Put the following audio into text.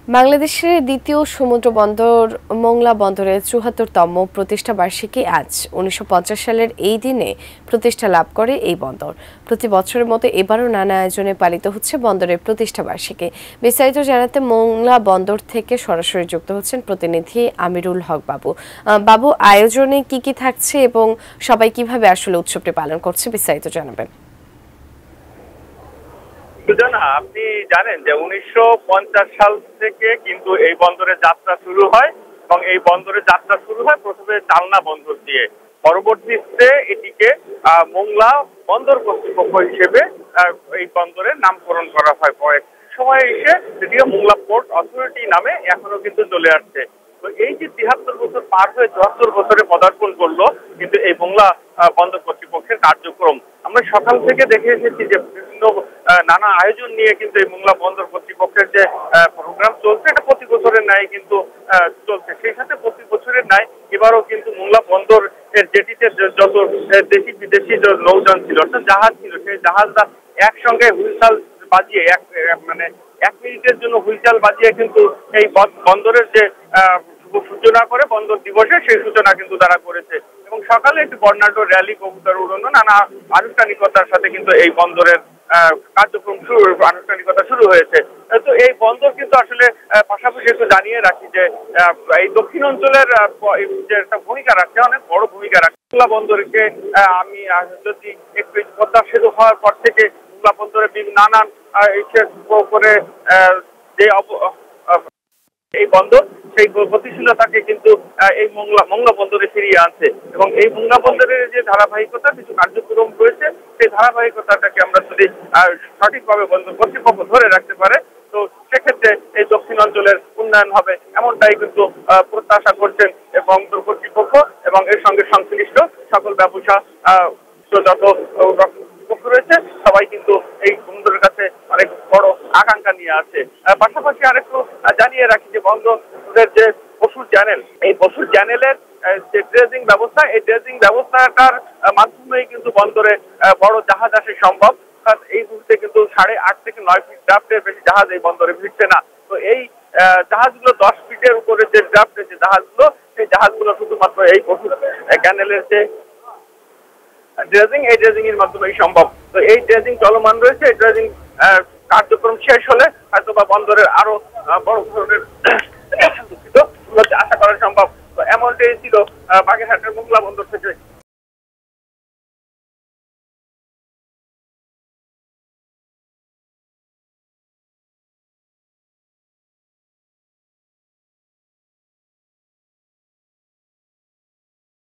বাংলাদেশের দ্বিতীয় সমুদ্র বন্দর মোংলা বন্দরের ৭৪তম প্রতিষ্ঠা বার্ষিকী আজ। ১৯৫০ সালের এই দিনে প্রতিষ্ঠা লাভ করে এই বন্দর। প্রতি বছরের মতো এবারও নানা আয়োজনে পালিত হচ্ছে বন্দরের প্রতিষ্ঠা বার্ষিকী। বিস্তারিত জানাতে মোংলা বন্দর থেকে সরাসরি যুক্ত হচ্ছেন প্রতিনিধি আমিরুল হক বাবু। বাবু, আয়োজনে কি থাকছে এবং সবাই কিভাবে আসলে উৎসবটি পালন করছে, বিস্তারিত জানাবেন। আপনি জানেন যে ১৯৫০ সাল থেকে কিন্তু এই বন্দরের যাত্রা শুরু হয় এবং এই বন্দরের যাত্রা শুরু হয় প্রথমে চালনা বন্দর দিয়ে। পরবর্তীতে এটিকে মোংলা বন্দর কর্তৃপক্ষ হিসেবে এই বন্দরের নামকরণ করা হয়। পরে সময় এসে এটিকে মোংলা পোর্ট অথরিটি নামে এখনো কিন্তু চলে আসছে। তো এই যে ৭৩ বছর পার হয়ে ৭৪ বছরে পদার্পণ করলো কিন্তু এই মোংলা বন্দর কর্তৃপক্ষের কার্যক্রম আমরা সকাল থেকে দেখে এসেছি যে বিভিন্ন নানা আয়োজন নিয়ে কিন্তু এই মোংলা বন্দর কর্তৃপক্ষের যে প্রোগ্রাম চলছে এটা প্রতি বছরের ন্যায় কিন্তু চলছে। সেই সাথে প্রতি বছরের ন্যায় এবারও কিন্তু মোংলা বন্দর এর জেটিতে যত দেশি বিদেশি নৌযান ছিল অর্থাৎ জাহাজ ছিল সেই জাহাজটা একসঙ্গে হুইলসাল বাজিয়ে এক মিনিটের জন্য হুইলসাল বাজিয়ে কিন্তু এই বন্দরের যে সূচনা করে বন্দর দিবসে সেই সূচনা কিন্তু তারা করেছে এবং সকালে একটি বর্ণাঢ্য র্যালি, কবুতর উড়ানো, নানা আনুষ্ঠানিকতার সাথে কিন্তু এই বন্দরের কার্যক্রম আনুষ্ঠানিকতা শুরু হয়েছে। তো এই বন্দর কিন্তু আসলে পাশাপাশি একটু জানিয়ে রাখি যে এই দক্ষিণ অঞ্চলের যে একটা ভূমিকা রাখছে, অনেক বড় ভূমিকা রাখছে। মোংলা বন্দরকে আমি যদি একটু পদ্মা সেতু হওয়ার পর থেকে মোংলা বন্দরে নানান করে যে এই বন্দর সেই গতিশীলতাকে কিন্তু এই মোংলা বন্দরে ফিরিয়ে আনছে এবং এই মোংলা বন্দরের যে ধারাবাহিকতা কিছু কার্যক্রম রয়েছে সেই ধারাবাহিকতাটাকে আমরা যদি সঠিকভাবে বন্দর কর্তৃপক্ষ ধরে রাখতে পারে তো সেক্ষেত্রে এই দক্ষিণ অঞ্চলের উন্নয়ন হবে এমনটাই কিন্তু প্রত্যাশা করছেন বন্দর কর্তৃপক্ষ এবং এর সঙ্গে সংশ্লিষ্ট সকল ব্যবসা যত পক্ষ রয়েছে সবাই কিন্তু এই বন্দরের কাছে অনেক বড় আকাঙ্ক্ষা নিয়ে আছে। পাশাপাশি আরেকটু জানিয়ে রাখি যে বন্দরের যে পশুর চ্যানেল, এই পশুর চ্যানেলের যে ড্রেজিং ব্যবস্থা, এই ড্রেজিং ব্যবস্থাটার মাধ্যমেই কিন্তু বন্দরে বড় জাহাজ আসা সম্ভব। এই মুহূর্তে কিন্তু 8.5 থেকে 9 ফিট ড্রাফটের বেশি জাহাজ এই বন্দরে ভিড়ছে না। তো এই জাহাজগুলো 10 ফিটের উপরে যে ড্রাফটের যে জাহাজগুলো সেই জাহাজগুলো শুধুমাত্র এই পশুর চ্যানেলের যে ড্রেজিং, এই ড্রেজিং এর মাধ্যমেই সম্ভব। তো এই ড্রেজিং চলমান রয়েছে। এই ড্রেজিং কার্যক্রম শেষ হলে হয়তো বা বন্দরের আরো বড় ধরনের আশা করা সম্ভব। তো এমনটাই ছিল বাগেরহাটের মোংলা